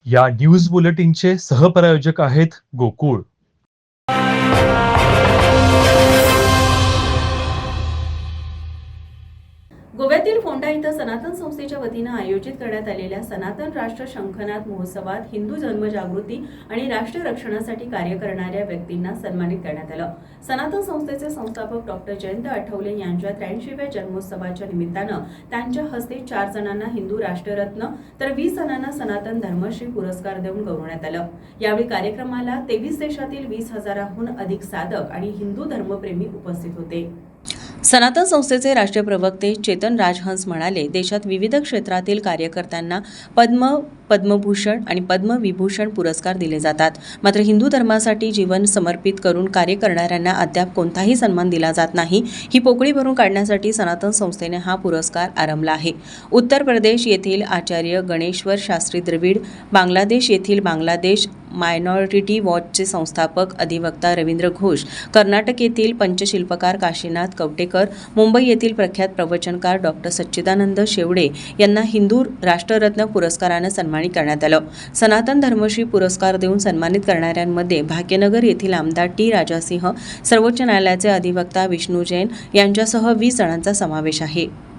या न्यूज बुलेटिनचे सहप्रायोजक आहेत गोकुळ. गोव्यातील फोंडा इथं सनातन संस्थेच्या वतीनं आयोजित करण्यात आलेल्या सनातन राष्ट्र शंखनाद महोत्सवात हिंदू धर्मजागृती आणि राष्ट्र रक्षणासाठी कार्य करणाऱ्या व्यक्तींना सन्मानित करण्यात आलं. सनातन संस्थेचे संस्थापक डॉक्टर जयंत आठवले यांच्या 83व्या जन्मोत्सवाच्या निमित्तानं त्यांच्या हस्ते 4 जणांना हिंदू राष्ट्ररत्न तर 20 जणांना सनातन धर्मश्री पुरस्कार देऊन गौरवण्यात आलं. यावेळी कार्यक्रमाला 23 देशातील 20,000हून अधिक साधक आणि हिंदू धर्मप्रेमी उपस्थित होते. सनातन संस्थेचे राष्ट्रीय प्रवक्ते चेतन राजहंस म्हणाले, देशात विविध क्षेत्रातील कार्यकर्त्यांना पद्मभूषण आणि पद्मविभूषण पुरस्कार दिले जातात. मात्र हिंदू धर्मासाठी जीवन समर्पित करून कार्य करणाऱ्यांना अद्याप कोणताही सन्मान दिला जात नाही. ही पोकळी भरून काढण्यासाठी सनातन संस्थेने हा पुरस्कार आरंभला आहे. उत्तर प्रदेश येथील आचार्य गणेश्वर शास्त्री द्रविड, बांगलादेश येथील बांगलादेश मायनॉरिटी वॉचचे संस्थापक अधिवक्ता रवींद्र घोष, कर्नाटक येथील पंचशिल्पकार काशीनाथ कवटेकर, मुंबई येथील प्रख्यात प्रवचनकार डॉक्टर सच्चिदानंद शेवडे यांना हिंदू राष्ट्ररत्न पुरस्कारानं सन्मानित करण्यात आलं. सनातन धर्मश्री पुरस्कार देऊन सन्मानित करणाऱ्यांमध्ये भाग्यनगर येथील आमदार टी राजासिंह, सर्वोच्च न्यायालयाचे अधिवक्ता विष्णू जैन यांच्यासह 20 जणांचा समावेश आहे.